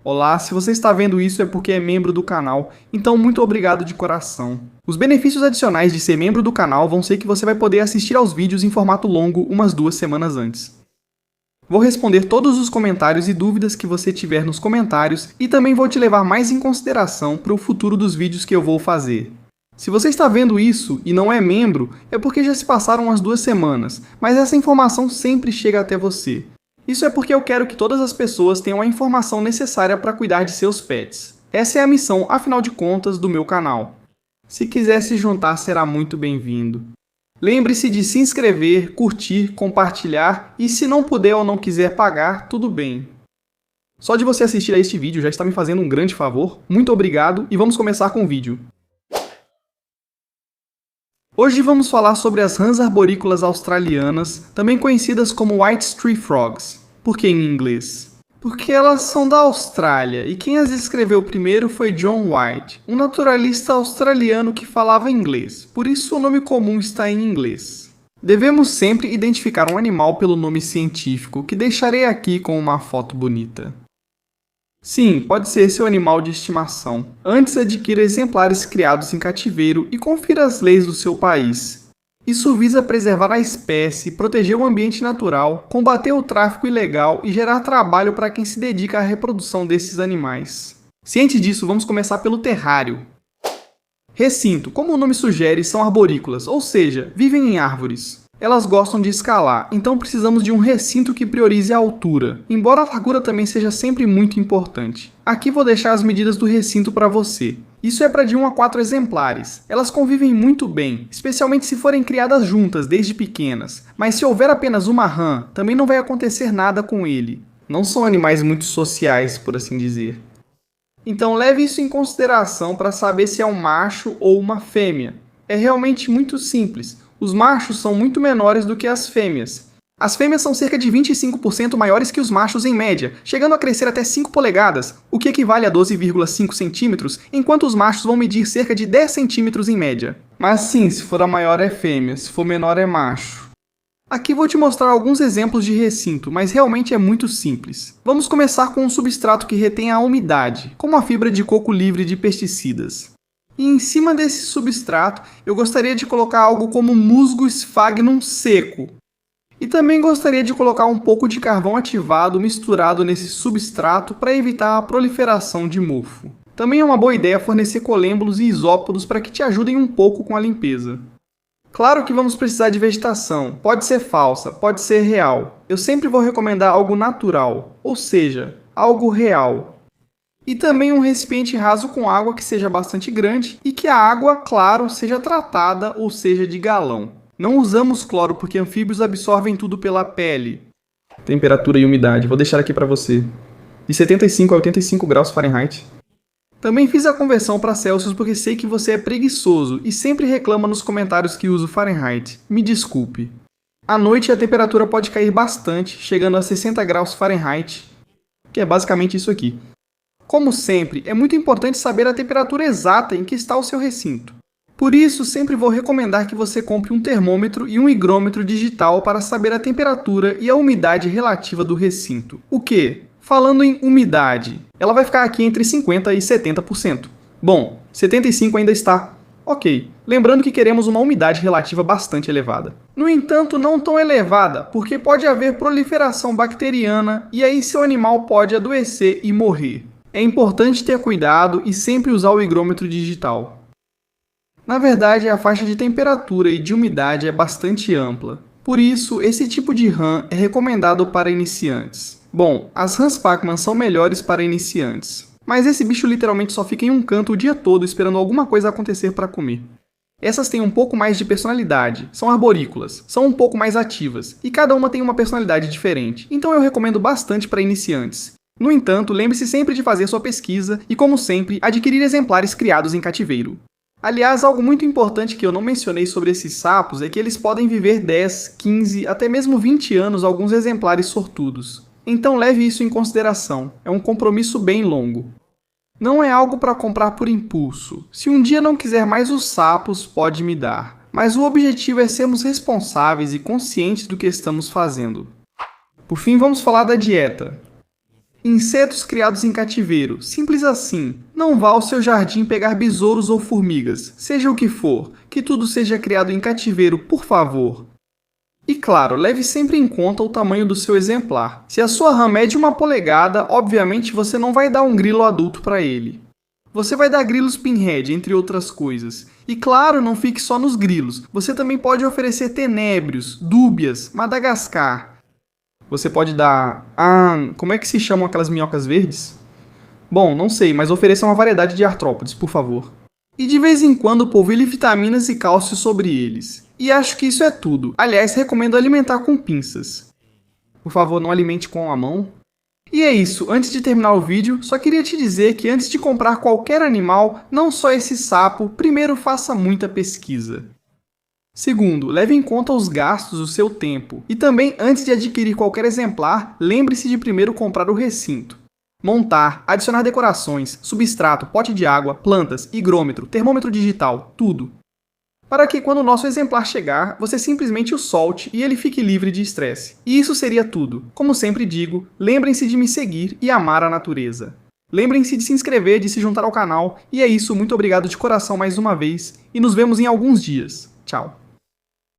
Olá, se você está vendo isso é porque é membro do canal, então muito obrigado de coração. Os benefícios adicionais de ser membro do canal vão ser que você vai poder assistir aos vídeos em formato longo umas 2 semanas antes. Vou responder todos os comentários e dúvidas que você tiver nos comentários e também vou te levar mais em consideração para o futuro dos vídeos que eu vou fazer. Se você está vendo isso e não é membro, é porque já se passaram umas 2 semanas, mas essa informação sempre chega até você. Isso é porque eu quero que todas as pessoas tenham a informação necessária para cuidar de seus pets. Essa é a missão, afinal de contas, do meu canal. Se quiser se juntar, será muito bem-vindo. Lembre-se de se inscrever, curtir, compartilhar e se não puder ou não quiser pagar, tudo bem. Só de você assistir a este vídeo já está me fazendo um grande favor. Muito obrigado e vamos começar com o vídeo. Hoje vamos falar sobre as rãs arborícolas australianas, também conhecidas como White Tree Frogs. Por que em inglês? Porque elas são da Austrália, e quem as descreveu primeiro foi John White, um naturalista australiano que falava inglês, por isso o nome comum está em inglês. Devemos sempre identificar um animal pelo nome científico, que deixarei aqui com uma foto bonita. Sim, pode ser seu animal de estimação. Antes, adquira exemplares criados em cativeiro e confira as leis do seu país. Isso visa preservar a espécie, proteger o ambiente natural, combater o tráfico ilegal e gerar trabalho para quem se dedica à reprodução desses animais. Ciente disso, vamos começar pelo terrário. Recinto, como o nome sugere, são arborícolas, ou seja, vivem em árvores. Elas gostam de escalar, então precisamos de um recinto que priorize a altura, embora a largura também seja sempre muito importante. Aqui vou deixar as medidas do recinto para você. Isso é para de 1 a 4 exemplares. Elas convivem muito bem, especialmente se forem criadas juntas desde pequenas, mas se houver apenas uma rã, também não vai acontecer nada com ele. Não são animais muito sociais, por assim dizer. Então leve isso em consideração para saber se é um macho ou uma fêmea. É realmente muito simples. Os machos são muito menores do que as fêmeas. As fêmeas são cerca de 25% maiores que os machos em média, chegando a crescer até 5 polegadas, o que equivale a 12,5 centímetros, enquanto os machos vão medir cerca de 10 centímetros em média. Mas sim, se for a maior é fêmea, se for menor é macho. Aqui vou te mostrar alguns exemplos de recinto, mas realmente é muito simples. Vamos começar com um substrato que retém a umidade, como a fibra de coco livre de pesticidas. E em cima desse substrato, eu gostaria de colocar algo como musgo sphagnum seco. E também gostaria de colocar um pouco de carvão ativado misturado nesse substrato para evitar a proliferação de mofo. Também é uma boa ideia fornecer colêmbulos e isópodos para que te ajudem um pouco com a limpeza. Claro que vamos precisar de vegetação, pode ser falsa, pode ser real. Eu sempre vou recomendar algo natural, ou seja, algo real. E também um recipiente raso com água que seja bastante grande e que a água, claro, seja tratada ou seja de galão. Não usamos cloro porque anfíbios absorvem tudo pela pele. Temperatura e umidade, vou deixar aqui para você. De 75 a 85 graus Fahrenheit. Também fiz a conversão para Celsius porque sei que você é preguiçoso e sempre reclama nos comentários que uso Fahrenheit. Me desculpe. À noite a temperatura pode cair bastante, chegando a 60 graus Fahrenheit, que é basicamente isso aqui. Como sempre, é muito importante saber a temperatura exata em que está o seu recinto. Por isso, sempre vou recomendar que você compre um termômetro e um higrômetro digital para saber a temperatura e a umidade relativa do recinto. O quê? Falando em umidade, ela vai ficar aqui entre 50% e 70%. Bom, 75% ainda está ok. Lembrando que queremos uma umidade relativa bastante elevada. No entanto, não tão elevada, porque pode haver proliferação bacteriana e aí seu animal pode adoecer e morrer. É importante ter cuidado e sempre usar o higrômetro digital. Na verdade, a faixa de temperatura e de umidade é bastante ampla. Por isso, esse tipo de rã é recomendado para iniciantes. Bom, as rãs Pac-Man são melhores para iniciantes. Mas esse bicho literalmente só fica em um canto o dia todo esperando alguma coisa acontecer para comer. Essas têm um pouco mais de personalidade, são arborícolas, são um pouco mais ativas, e cada uma tem uma personalidade diferente, então eu recomendo bastante para iniciantes. No entanto, lembre-se sempre de fazer sua pesquisa e, como sempre, adquirir exemplares criados em cativeiro. Aliás, algo muito importante que eu não mencionei sobre esses sapos é que eles podem viver 10, 15, até mesmo 20 anos alguns exemplares sortudos. Então leve isso em consideração, é um compromisso bem longo. Não é algo para comprar por impulso. Se um dia não quiser mais os sapos, pode me dar. Mas o objetivo é sermos responsáveis e conscientes do que estamos fazendo. Por fim, vamos falar da dieta. Insetos criados em cativeiro, simples assim. Não vá ao seu jardim pegar besouros ou formigas, seja o que for, que tudo seja criado em cativeiro, por favor. E claro, leve sempre em conta o tamanho do seu exemplar. Se a sua rã mede 1 polegada, obviamente você não vai dar um grilo adulto para ele. Você vai dar grilos pinhead, entre outras coisas. E claro, não fique só nos grilos. Você também pode oferecer tenébrios, dúbias, Madagascar. Você pode dar... como é que se chamam aquelas minhocas verdes? Bom, não sei, mas ofereça uma variedade de artrópodes, por favor. E de vez em quando polvilhe vitaminas e cálcio sobre eles. E acho que isso é tudo. Aliás, recomendo alimentar com pinças. Por favor, não alimente com a mão. E é isso, antes de terminar o vídeo, só queria te dizer que antes de comprar qualquer animal, não só esse sapo, primeiro faça muita pesquisa. Segundo, leve em conta os gastos do seu tempo. E também, antes de adquirir qualquer exemplar, lembre-se de primeiro comprar o recinto. Montar, adicionar decorações, substrato, pote de água, plantas, higrômetro, termômetro digital, tudo. Para que quando o nosso exemplar chegar, você simplesmente o solte e ele fique livre de estresse. E isso seria tudo. Como sempre digo, lembrem-se de me seguir e amar a natureza. Lembrem-se de se inscrever, de se juntar ao canal. E é isso, muito obrigado de coração mais uma vez e nos vemos em alguns dias. Tchau!